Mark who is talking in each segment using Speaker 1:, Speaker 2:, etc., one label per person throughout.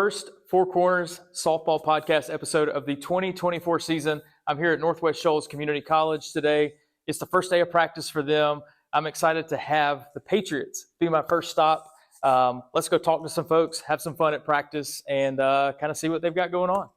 Speaker 1: first Four Corners softball podcast episode of the 2024 season. I'm here at Northwest-Shoals Community College today. It's the first day of practice for them. I'm excited to have the Patriots be my first stop. Let's go talk to some folks, have some fun at practice, and kind of see what they've got going on.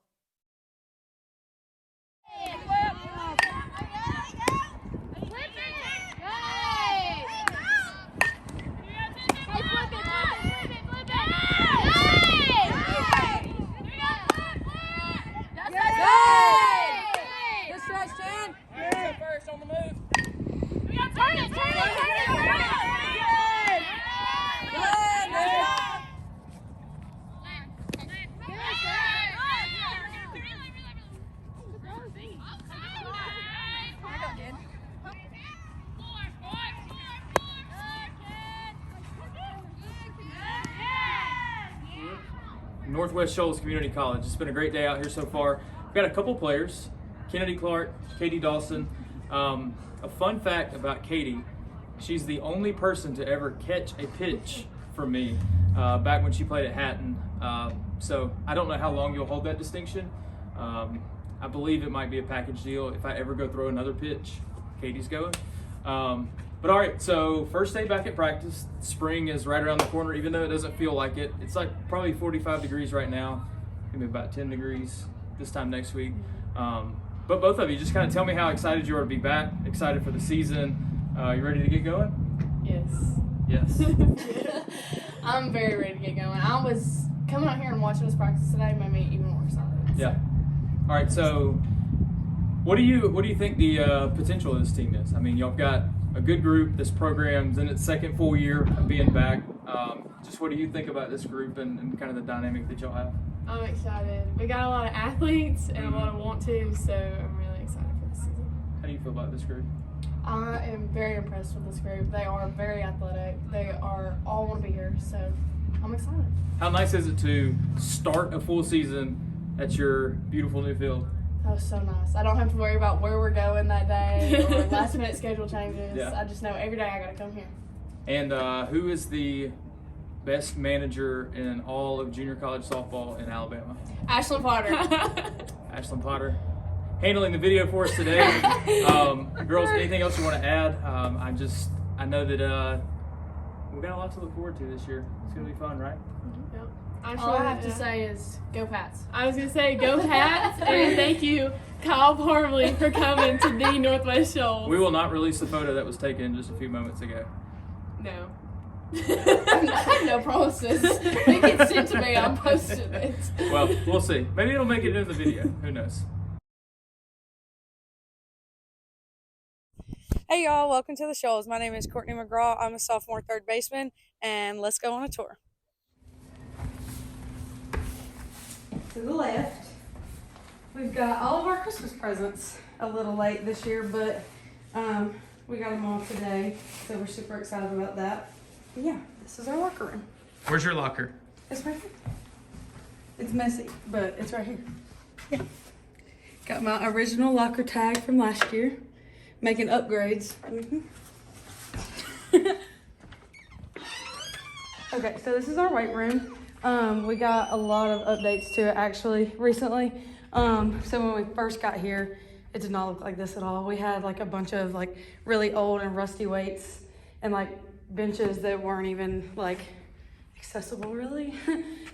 Speaker 1: Northwest-Shoals Community College. It's been a great day out here so far. We've got a couple players, Kennedy Clark, Katie Dawson. A fun fact about Katie, she's the only person to ever catch a pitch from me back when she played at Hatton. So I don't know how long you'll hold that distinction. I believe it might be a package deal. If I ever go throw another pitch, Katie's going. But all right, so first day back at practice. Spring is right around the corner, even though it doesn't feel like it. It's like probably 45 degrees right now, maybe about 10 degrees this time next week. But both of you, just kind of tell me how excited you are to be back, excited for the season. You ready to get going?
Speaker 2: Yes.
Speaker 1: Yes.
Speaker 2: I'm very ready to get going. I was coming out here and watching us practice today made me even more excited.
Speaker 1: Yeah. All right, so what do you think the potential of this team is? I mean, y'all got a good group. This program's in its second full year of being back. Just what do you think about this group and kind of the dynamic that y'all have?
Speaker 2: I'm excited. We got a lot of athletes and a lot of want to, so I'm really excited for this season.
Speaker 1: How do you feel about this group?
Speaker 2: I am very impressed with this group. They are very athletic. They are all want to be here, so I'm excited.
Speaker 1: How nice is it to start a full season at your beautiful new field?
Speaker 2: That was so nice. I don't have to worry about where we're going that day or last minute schedule changes.
Speaker 1: Yeah.
Speaker 2: I just know every day I got to come here.
Speaker 1: And who is the best manager in all of junior college softball in Alabama?
Speaker 2: Ashlyn Potter.
Speaker 1: Ashlyn Potter. Handling the video for us today. Girls, anything else you want to add? I know that we've got a lot to look forward to this year. It's going to be fun, right?
Speaker 2: Yep. All I have to say is go Pats.
Speaker 3: I was going to say go Pats, and thank you, Kyle Parmley, for coming to the Northwest Shoals.
Speaker 1: We will not release the photo that was taken just a few moments ago.
Speaker 3: No.
Speaker 2: I have no promises. If it gets sent to me, I'll post it.
Speaker 1: Well, we'll see. Maybe it'll make it into the video. Who knows?
Speaker 4: Hey y'all, welcome to the Shoals. My name is Courtney McGraw. I'm a sophomore third baseman, and let's go on a tour. To the left, we've got all of our Christmas presents. A little late this year, but we got them all today, so we're super excited about that. But yeah, this is our locker room.
Speaker 1: Where's your locker?
Speaker 4: It's right here. It's messy, but it's right here. Yeah. Got my original locker tag from last year. Making upgrades. Okay, so this is our weight room. We got a lot of updates to it actually recently. So when we first got here, it did not look like this at all. We had like a bunch of like really old and rusty weights and like benches that weren't even like accessible really.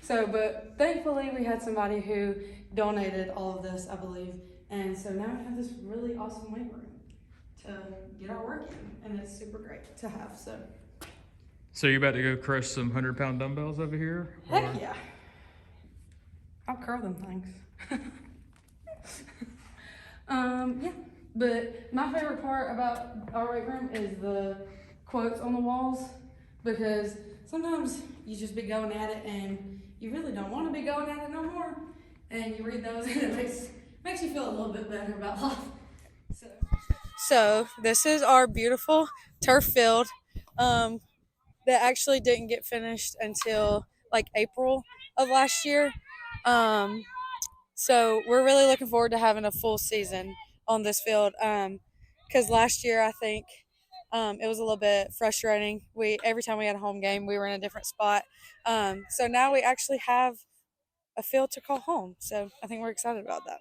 Speaker 4: But thankfully we had somebody who donated all of this, I believe. And so now we have this really awesome weight room to get our work in, and it's super great to have.
Speaker 1: So you're about to go crush some 100-pound dumbbells over here?
Speaker 4: Heck yeah. I'll curl them things. Yeah, but my favorite part about our weight room is the quotes on the walls, because sometimes you just be going at it and you really don't want to be going at it no more, and you read those and it makes you feel a little bit better about life. So this is our beautiful turf field that actually didn't get finished until like April of last year. So we're really looking forward to having a full season on this field, because last year I think it was a little bit frustrating. Every time we had a home game, we were in a different spot. So now we actually have a field to call home. So I think we're excited about that.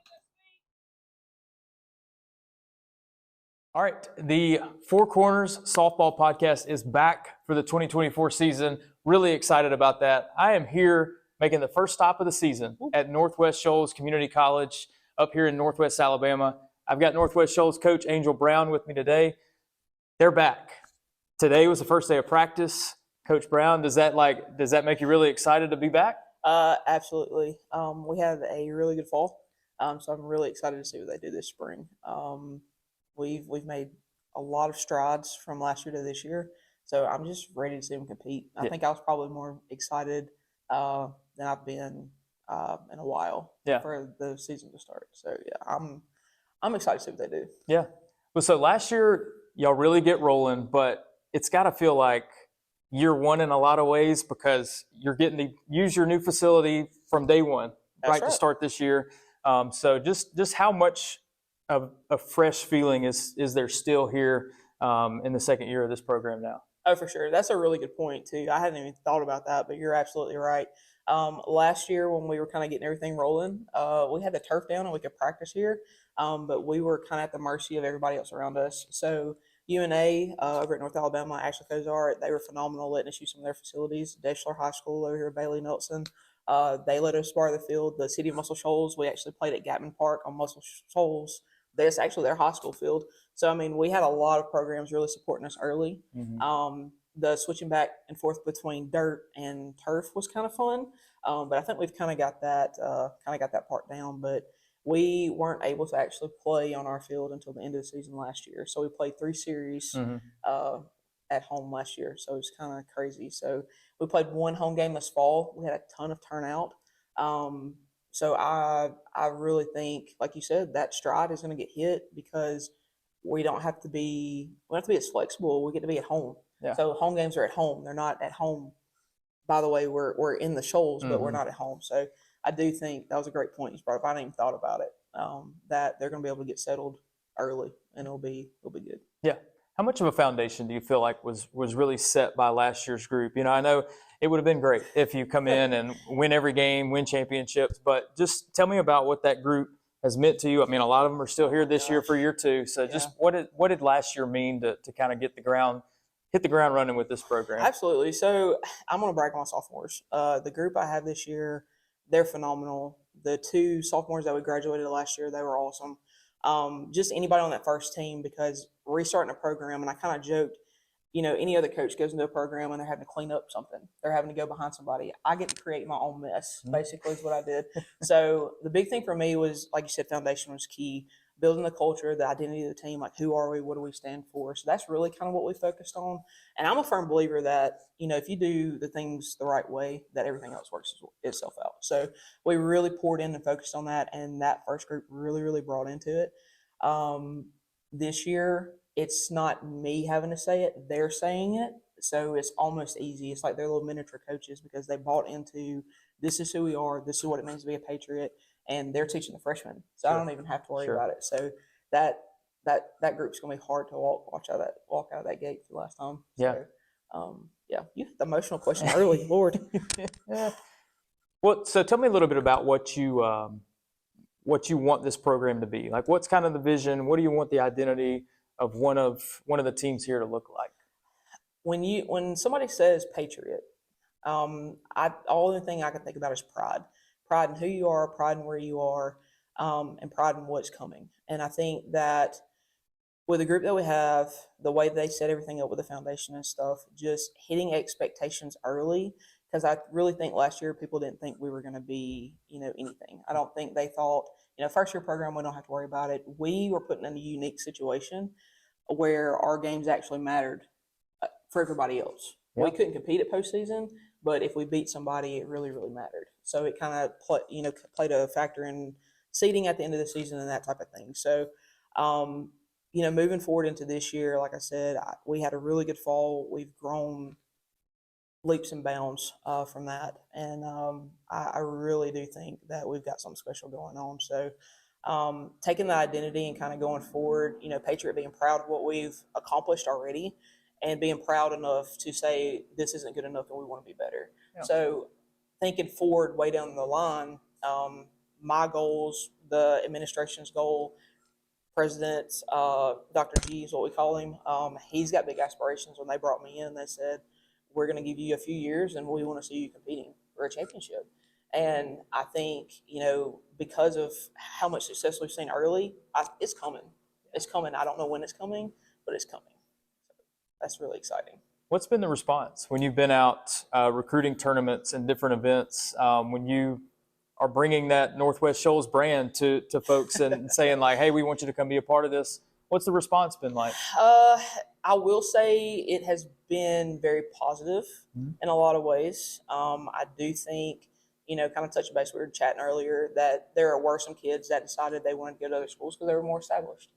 Speaker 1: All right, the Four Corners Softball Podcast is back for the 2024 season. Really excited about that. I am here making the first stop of the season at Northwest-Shoals Community College up here in Northwest Alabama. I've got Northwest-Shoals coach Angel Brown with me today. They're back. Today was the first day of practice. Coach Brown, does that make you really excited to be back?
Speaker 5: Absolutely. We had a really good fall, so I'm really excited to see what they do this spring. We've made a lot of strides from last year to this year, so I'm just ready to see them compete. I think I was probably more excited than I've been in a while for the season to start. So yeah, I'm excited to see what they do.
Speaker 1: Yeah. Well, so last year y'all really get rolling, but it's got to feel like year one in a lot of ways because you're getting to use your new facility from day one, right, to start this year. So just how much of a fresh feeling is there still here in the second year of this program now?
Speaker 5: Oh, for sure. That's a really good point, too. I hadn't even thought about that, but you're absolutely right. Last year when we were kind of getting everything rolling, we had the turf down and we could practice here, but we were kind of at the mercy of everybody else around us. So UNA over at North Alabama, Ashley Cozart, they were phenomenal letting us use some of their facilities. Deschler High School over here, Bailey Nelson, they let us borrow the field. The city of Muscle Shoals, we actually played at Gatman Park on Muscle Shoals. That's actually their high school field. So, I mean, we had a lot of programs really supporting us early. The switching back and forth between dirt and turf was kind of fun, but I think we've kind of got that part down. But we weren't able to actually play on our field until the end of the season last year. So we played 3 series at home last year. So it was kind of crazy. So we played 1 home game this fall. We had a ton of turnout. So I really think, like you said, that stride is going to get hit because we don't have to be as flexible. We get to be at home. Yeah. So home games are at home. They're not at home. By the way, we're in the Shoals, but we're not at home. So I do think that was a great point you brought up. I hadn't even thought about it. That they're going to be able to get settled early, and it'll be good.
Speaker 1: Yeah. How much of a foundation do you feel like was really set by last year's group? You know, I know it would have been great if you come in and win every game, win championships, but just tell me about what that group has meant to you. I mean, a lot of them are still here this year for year 2. So just what did last year mean to kind of hit the ground running with this program?
Speaker 5: Absolutely. So I'm going to brag on my sophomores. The group I have this year, they're phenomenal. The 2 sophomores that we graduated last year, they were awesome. Just anybody on that first team, because restarting a program, and I kind of joked, you know, any other coach goes into a program and they're having to clean up something. They're having to go behind somebody. I get to create my own mess, basically, is what I did. So the big thing for me was, like you said, foundation was key. Building the culture, the identity of the team, like who are we, what do we stand for? So that's really kind of what we focused on. And I'm a firm believer that, you know, if you do the things the right way, that everything else works itself out. So we really poured in and focused on that, and that first group really, really brought into it. This year, it's not me having to say it, they're saying it. So it's almost easy. It's like they're little miniature coaches because they bought into this is who we are, this is what it means to be a Patriot, and they're teaching the freshmen. So I don't even have to worry about it. So that group's gonna be hard to walk out of that gate for the last time. So, you hit the emotional question early, Lord.
Speaker 1: Well, so tell me a little bit about what you want this program to be. Like, what's kind of the vision? What do you want the identity of one of the teams here to look like?
Speaker 5: When somebody says Patriot, only thing I can think about is pride. Pride in who you are, pride in where you are, and pride in what's coming. And I think that with the group that we have, the way they set everything up with the foundation and stuff, just hitting expectations early, because I really think last year people didn't think we were going to be, you know, anything. I don't think they thought, you know, first year program, we don't have to worry about it. We were put in a unique situation where our games actually mattered for everybody else. We couldn't compete at postseason, but if we beat somebody, it really, really mattered. So it kind of played a factor in seeding at the end of the season and that type of thing. So, you know, moving forward into this year, like I said, we had a really good fall. We've grown leaps and bounds from that, and I really do think that we've got something special going on. So, taking the identity and kind of going forward, you know, Patriot being proud of what we've accomplished already, and being proud enough to say this isn't good enough and we want to be better. So thinking forward way down the line, my goals, the administration's goal, President Dr. G is what we call him. He's got big aspirations. When they brought me in, they said, we're going to give you a few years and we want to see you competing for a championship. And I think, because of how much success we've seen early, it's coming. It's coming. I don't know when it's coming, but it's coming. So that's really exciting.
Speaker 1: What's been the response when you've been out recruiting tournaments and different events, when you are bringing that Northwest-Shoals brand to folks and saying like, hey, we want you to come be a part of this? What's the response been like?
Speaker 5: I will say it has been very positive in a lot of ways. I do think, kind of touching base, we were chatting earlier, that there were some kids that decided they wanted to go to other schools because they were more established.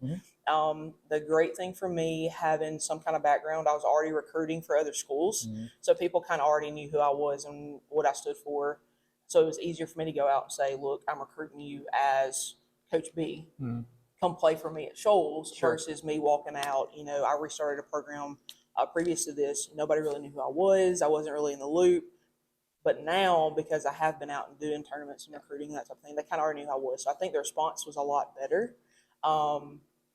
Speaker 5: The great thing for me, having some kind of background, I was already recruiting for other schools. So people kind of already knew who I was and what I stood for. So it was easier for me to go out and say, look, I'm recruiting you as Coach B. Come play for me at Shoals versus me walking out. I restarted a program previous to this. Nobody really knew who I was. I wasn't really in the loop. But now, because I have been out and doing tournaments and recruiting and that type of thing, they kind of already knew who I was. So I think the response was a lot better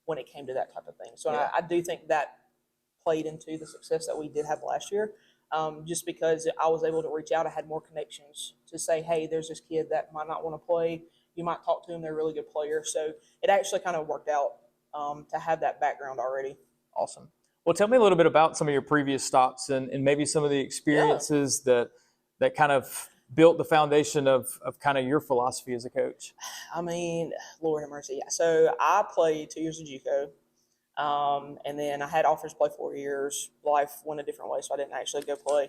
Speaker 5: when it came to that type of thing. So I do think that played into the success that we did have last year. Just because I was able to reach out, I had more connections to say, hey, there's this kid that might not want to play. You might talk to him. They're a really good player. So it actually kind of worked out to have that background already.
Speaker 1: Awesome. Well, tell me a little bit about some of your previous stops and maybe some of the experiences that kind of built the foundation of kind of your philosophy as a coach.
Speaker 5: I mean, Lord have mercy. Yeah. So I played 2 years of JUCO. And then I had offers to play 4 years. Life went a different way, so I didn't actually go play.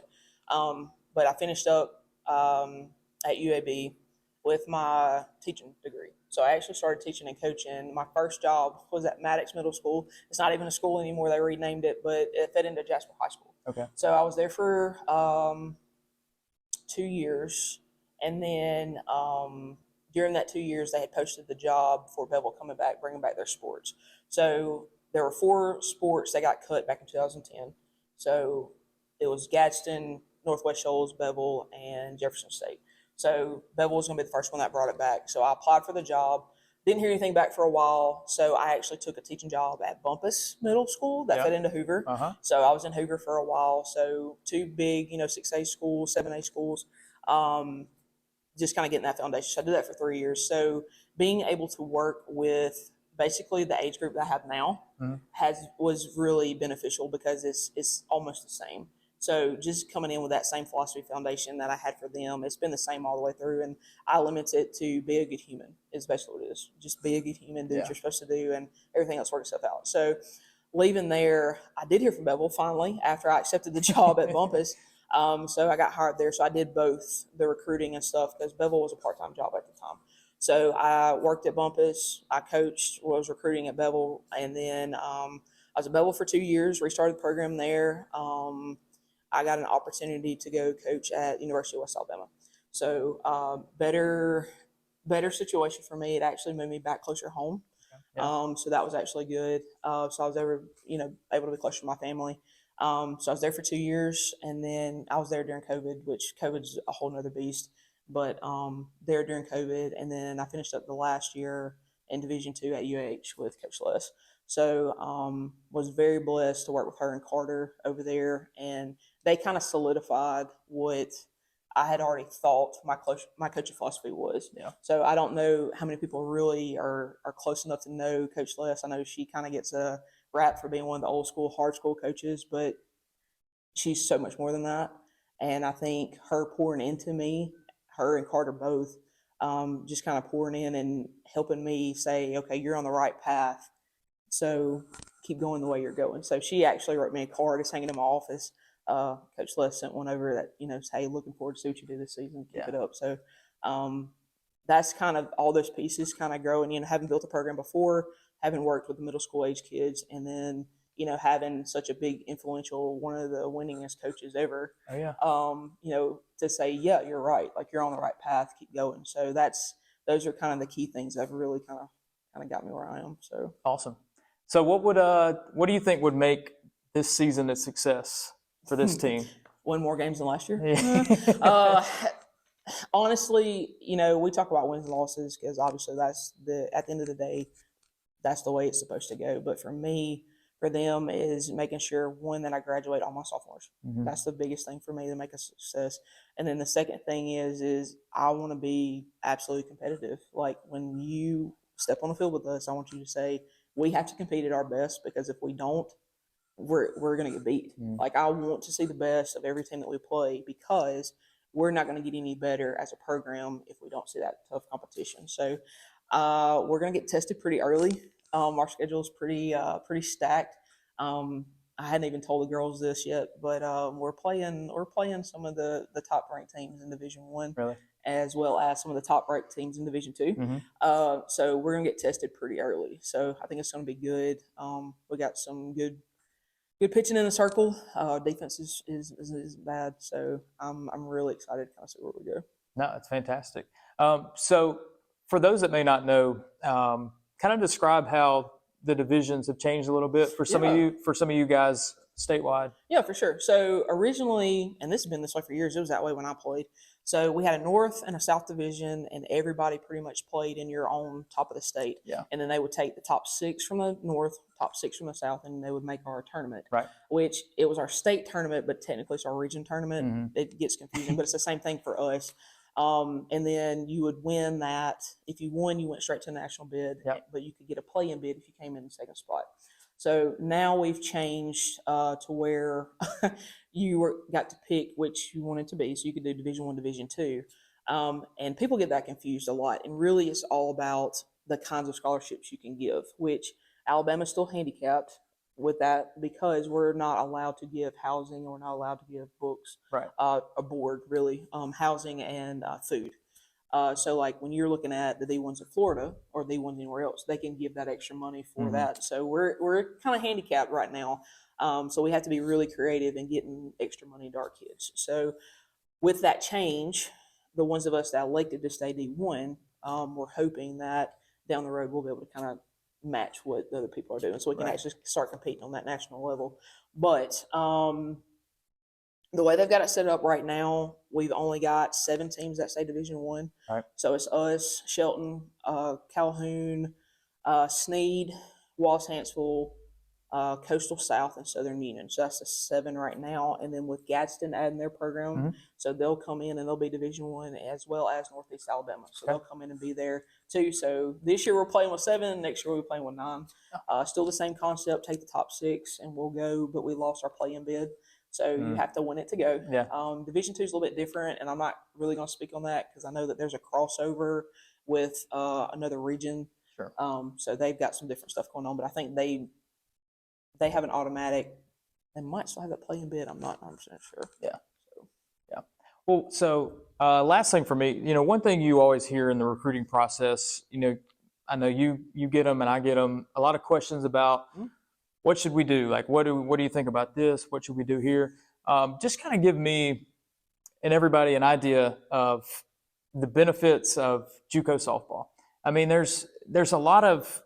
Speaker 5: But I finished up at UAB with my teaching degree. So I actually started teaching and coaching. My first job was at Maddox Middle School. It's not even a school anymore. They renamed it, but it fed into Jasper High School.
Speaker 1: Okay.
Speaker 5: So I was there for 2 years. And then during that 2 years, they had posted the job for Bevel coming back, bringing back their sports. So there were 4 sports that got cut back in 2010. So it was Gadsden, Northwest-Shoals, Bevel, and Jefferson State. So Bevel was going to be the first one that brought it back. So I applied for the job. Didn't hear anything back for a while. So I actually took a teaching job at Bumpus Middle School that fed into Hoover. So I was in Hoover for a while. So 2 big, 6A schools, 7A schools, just kind of getting that foundation. So I did that for 3 years. So being able to work with basically the age group that I have now was really beneficial because it's almost the same. So just coming in with that same philosophy foundation that I had for them, it's been the same all the way through. And I limit it to be a good human is basically what it is. Just be a good human, do what you're supposed to do, and everything else works itself out. So leaving there, I did hear from Bevel finally after I accepted the job at Bumpus. So I got hired there. So I did both the recruiting and stuff because Bevel was a part-time job at the time. So I worked at Bumpus, I coached, was recruiting at Bevel, and then I was at Bevel for 2 years, restarted the program there. I got an opportunity to go coach at University of West Alabama. So better situation for me. It actually moved me back closer home. So that was actually good. So I was able to be closer to my family. So I was there for 2 years, and then I was there during COVID, which COVID's a whole nother beast. But there during COVID, and then I finished up the last year in Division II at UH with Coach Les. So was very blessed to work with her and Carter over there, and they kind of solidified what I had already thought my coaching philosophy was. So I don't know how many people really are close enough to know Coach Les. I know she kind of gets a rap for being one of the old school, hard school coaches, but she's so much more than that. And I think her pouring into me, her and Carter both, just kind of pouring in and helping me say, okay, you're on the right path. So keep going the way you're going. So she actually wrote me a card. It's hanging in my office. Coach Les sent one over that, say, looking forward to see what you do this season. Keep it up. So that's kind of all those pieces kind of growing, having built a program before, having worked with the middle school age kids, and then, having such a big influential, one of the winningest coaches ever, to say, yeah, you're right. Like, you're on the right path, keep going. So those are kind of the key things that have really kind of got me where I am. So
Speaker 1: awesome. So what do you think would make this season a success for this team?
Speaker 5: Win more games than last year? Honestly, we talk about wins and losses because obviously that's at the end of the day, that's the way it's supposed to go. But for them is making sure, one, that I graduate all my sophomores.
Speaker 1: Mhm.
Speaker 5: That's the biggest thing for me to make a success. And then the second thing is I want to be absolutely competitive. Like when you step on the field with us, I want you to say we have to compete at our best, because if we don't, we're going to get beat. Like I want to see the best of every team that we play, because we're not going to get any better as a program if we don't see that tough competition. So we're going to get tested pretty early. Our schedule is pretty stacked. I hadn't even told the girls this yet, but we're playing some of the top ranked teams in Division One,
Speaker 1: Really?
Speaker 5: as well as some of the top ranked teams in Division Two. So we're gonna get tested pretty early. So I think it's gonna be good. We got some good pitching in the circle. Defense is bad, so I'm really excited to kind of see where we go.
Speaker 1: No, it's fantastic. So for those that may not know, kind of describe how the divisions have changed a little bit for some of you guys statewide.
Speaker 5: Yeah, for sure. So originally, and this has been this way for years, it was that way when I played. So we had a North and a South division, and everybody pretty much played in your own top of the state.
Speaker 1: Yeah.
Speaker 5: And then they would take the top 6 from the North, top 6 from the South, and they would make our tournament.
Speaker 1: Right.
Speaker 5: Which it was our state tournament, but technically it's our region tournament.
Speaker 1: Mm-hmm.
Speaker 5: It gets confusing, but it's the same thing for us. And then you would win that. If you won, you went straight to the national bid.
Speaker 1: Yep.
Speaker 5: But you could get a play-in bid if you came in the second spot. So now we've changed to where you got to pick which you wanted to be. So you could do Division One, Division Two, and people get that confused a lot. And really, it's all about the kinds of scholarships you can give. Which Alabama's still handicapped with that because we're not allowed to give housing, or we're not allowed to give books,
Speaker 1: Right.
Speaker 5: A board really, housing and food. So like when you're looking at the D1s of Florida or D1s anywhere else, they can give that extra money for that. So we're kind of handicapped right now. So we have to be really creative in getting extra money to our kids. So with that change, the ones of us that elected to stay D1, we're hoping that down the road we'll be able to kind of match what the other people are doing, so we can actually start competing on that national level. But the way they've got it set up right now, we've only got 7 teams that stay Division One.
Speaker 1: Right.
Speaker 5: So it's us, Shelton, Calhoun, Sneed, Wallace Hanceville, Coastal South, and Southern Union. So that's the 7 right now. And then with Gadsden adding their program, so they'll come in and they'll be Division One, as well as Northeast Alabama. So they'll come in and be there too. So this year we're playing with 7. Next year we'll be playing with 9. Still the same concept. Take the top 6 and we'll go. But we lost our play-in bid. So you have to win it to go.
Speaker 1: Yeah.
Speaker 5: Division Two is a little bit different, and I'm not really going to speak on that because I know that there's a crossover with another region.
Speaker 1: Sure.
Speaker 5: So they've got some different stuff going on, but I think they have an automatic. They might still have a play-in bid. I'm not 100% sure.
Speaker 1: Yeah. Well, so last thing for me, one thing you always hear in the recruiting process, I know you get them and I get them, a lot of questions about what should we do? Like, what do you think about this? What should we do here? Just kind of give me and everybody an idea of the benefits of JUCO softball. I mean, there's a lot of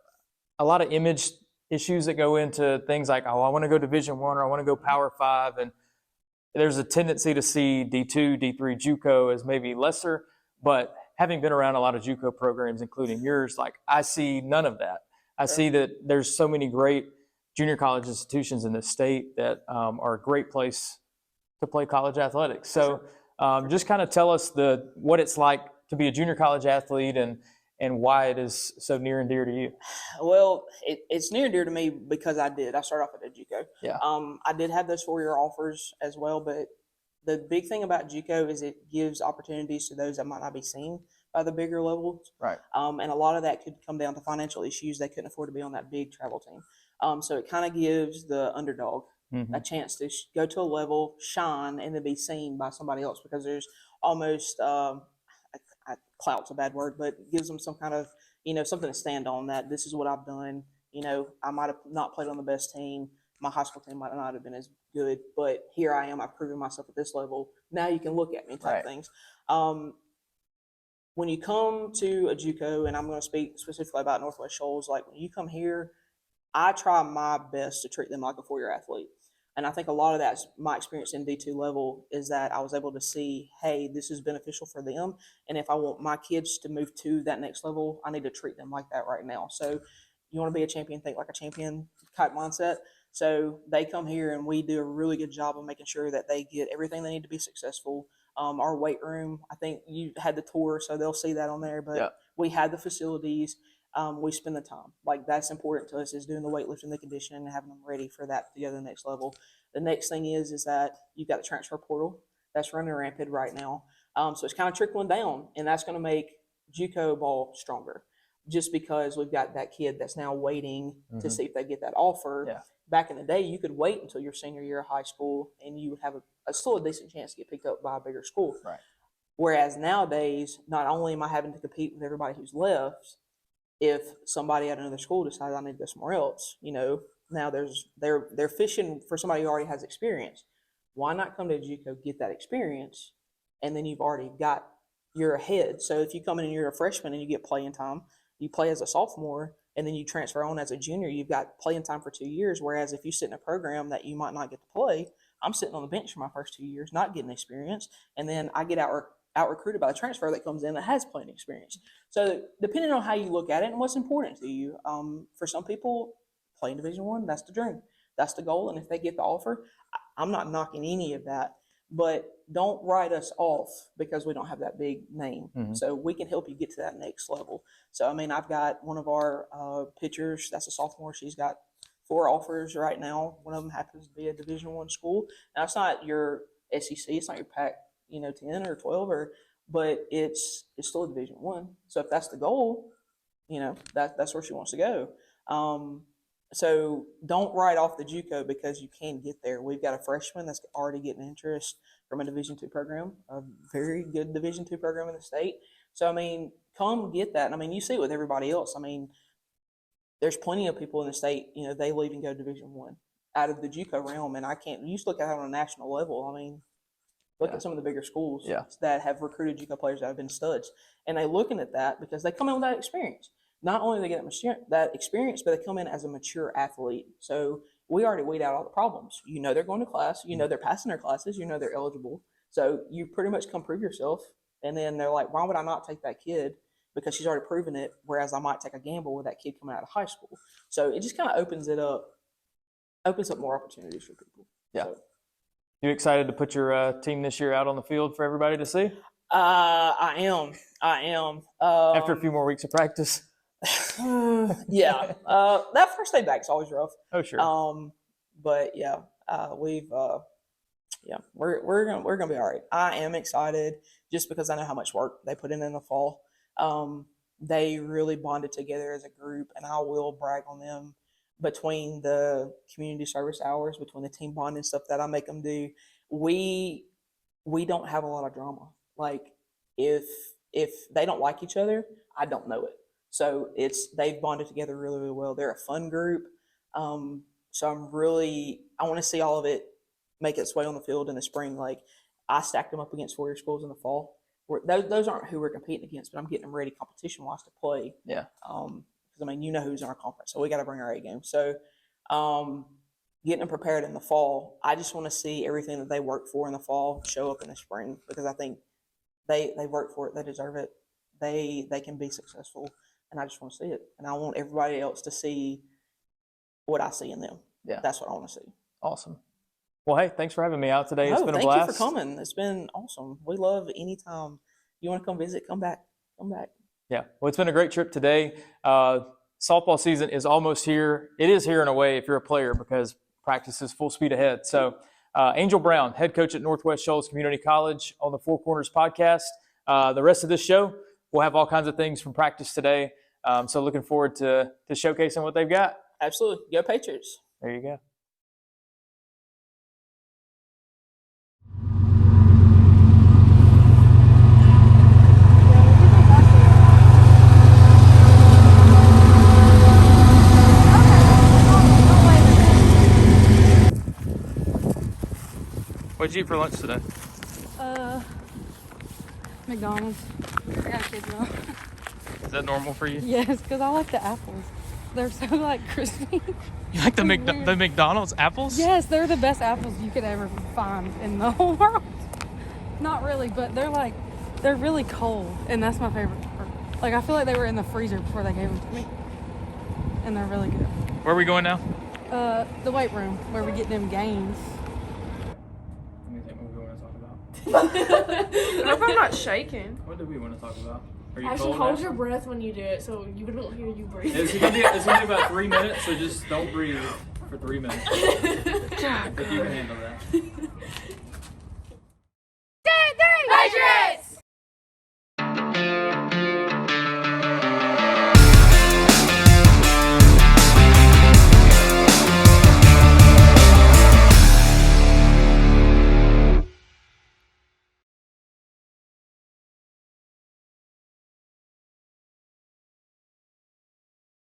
Speaker 1: image issues that go into things like, oh, I want to go Division One, or I want to go Power 5, and there's a tendency to see D2, D3 JUCO as maybe lesser. But having been around a lot of JUCO programs, including yours, like I see none of that. I see that there's so many great junior college institutions in this state that are a great place to play college athletics. So just kind of tell us what it's like to be a junior college athlete and why it is so near and dear to you.
Speaker 5: Well, it's near and dear to me because I started off at a JUCO.
Speaker 1: Yeah.
Speaker 5: I did have those 4-year offers as well, but the big thing about JUCO is it gives opportunities to those that might not be seen by the bigger levels.
Speaker 1: Right.
Speaker 5: And a lot of that could come down to financial issues. They couldn't afford to be on that big travel team. So it kind of gives the underdog a chance to go to a level, shine, and then be seen by somebody else, because there's almost clout's a bad word, but it gives them some kind of, something to stand on, that this is what I've done. I might have not played on the best team. My high school team might not have been as good, but here I am. I've proven myself at this level. Now you can look at me type things. When you come to a JUCO, and I'm going to speak specifically about Northwest-Shoals, like when you come here, I try my best to treat them like a 4-year athlete. And I think a lot of that's my experience in D2 level is that I was able to see, hey, this is beneficial for them. And if I want my kids to move to that next level, I need to treat them like that right now. So you want to be a champion, think like a champion type mindset. So they come here and we do a really good job of making sure that they get everything they need to be successful. Our weight room, I think you had the tour, so they'll see that on there, but we had the facilities. We spend the time. Like, that's important to us, is doing the weightlifting, the conditioning, and having them ready for that to go to the next level. The next thing is that you've got the transfer portal that's running rampant right now. So it's kind of trickling down, and that's going to make JUCO ball stronger, just because we've got that kid that's now waiting to see if they get that offer.
Speaker 1: Yeah.
Speaker 5: Back in the day, you could wait until your senior year of high school, and you would have still a decent chance to get picked up by a bigger school.
Speaker 1: Right.
Speaker 5: Whereas nowadays, not only am I having to compete with everybody who's left, if somebody at another school decides I need to go somewhere else, now they're fishing for somebody who already has experience. Why not come to JUCO, get that experience, and then you're ahead. So if you come in and you're a freshman and you get playing time, you play as a sophomore, and then you transfer on as a junior, you've got playing time for 2 years. Whereas if you sit in a program that you might not get to play, I'm sitting on the bench for my first 2 years, not getting experience, and then I get out recruited by the transfer that comes in that has playing experience. So depending on how you look at it and what's important to you, for some people, playing Division I, that's the dream, that's the goal. And if they get the offer, I'm not knocking any of that, but don't write us off because we don't have that big name. So we can help you get to that next level. So, I mean, I've got one of our pitchers, that's a sophomore. She's got 4 offers right now. One of them happens to be a Division I school. Now, it's not your SEC, it's not your Pac 10 or 12, but it's still a Division I. So if that's the goal, that's where she wants to go. So don't write off the JUCO because you can get there. We've got a freshman that's already getting interest from a Division II program, a very good Division II program in the state. So, I mean, come get that. And, I mean, you see it with everybody else. I mean, there's plenty of people in the state, they leave and go to Division I out of the JUCO realm. And you used to look at it on a national level. I mean, look at some of the bigger schools that have recruited JUCO players that have been studs. And they're looking at that because they come in with that experience. Not only do they get that experience, but they come in as a mature athlete. So we already weed out all the problems. They're going to class. They're passing their classes. They're eligible. So you pretty much come prove yourself. And then they're like, why would I not take that kid? Because she's already proven it, whereas I might take a gamble with that kid coming out of high school. So it just kind of opens up more opportunities for people.
Speaker 1: Yeah.
Speaker 5: So,
Speaker 1: you excited to put your team this year out on the field for everybody to see?
Speaker 5: I am.
Speaker 1: After a few more weeks of practice?
Speaker 5: Yeah. That first day back is always rough.
Speaker 1: Oh, sure.
Speaker 5: But yeah, we're gonna be all right. I am excited just because I know how much work they put in the fall. They really bonded together as a group, and I will brag on them. Between the community service hours, between the team bonding stuff that I make them do, we don't have a lot of drama. Like, if they don't like each other, I don't know it. So they've bonded together really, really well. They're a fun group. So I want to see all of it make its way on the field in the spring. Like, I stacked them up against 4-year schools in the fall. Those aren't who we're competing against, but I'm getting them ready competition-wise to play. Yeah. Because, I mean, who's in our conference, so we got to bring our A game. So getting them prepared in the fall, I just want to see everything that they work for in the fall show up in the spring, because I think they work for it. They deserve it. They can be successful, and I just want to see it. And I want everybody else to see what I see in them. Yeah. That's what I want to see.
Speaker 1: Awesome. Well, hey, thanks for having me out today. It's been a blast.
Speaker 5: Thank you for coming. It's been awesome. We love anytime you want to come visit, come back.
Speaker 1: Yeah, well, it's been a great trip today. Softball season is almost here. It is here in a way if you're a player, because practice is full speed ahead. So Angel Brown, head coach at Northwest-Shoals Community College, on the Four Corners podcast. The rest of this show, we'll have all kinds of things from practice today. So looking forward to showcasing what they've got.
Speaker 5: Absolutely. Go Patriots.
Speaker 1: There you go. What'd you eat for lunch today?
Speaker 4: McDonald's. I got kids now.
Speaker 1: Is that normal for you?
Speaker 4: Yes, because I like the apples. They're so like crispy.
Speaker 6: You like the McDonald's apples?
Speaker 4: Yes, they're the best apples you could ever find in the whole world. Not really, but they're really cold, and that's my favorite part. Like, I feel like they were in the freezer before they gave them to me, and they're really good.
Speaker 6: Where are we going now?
Speaker 4: The weight room where we get them gains.
Speaker 1: Let me think what we want to talk about.
Speaker 3: I hope I'm not shaking.
Speaker 1: What do we want to talk about? Are you
Speaker 2: Actually,
Speaker 1: cold?
Speaker 2: hold
Speaker 1: Ashley?
Speaker 2: your breath when you do it, so you don't hear you breathe.
Speaker 1: It's gonna be about 3 minutes, so just don't breathe for 3 minutes. If you can handle that.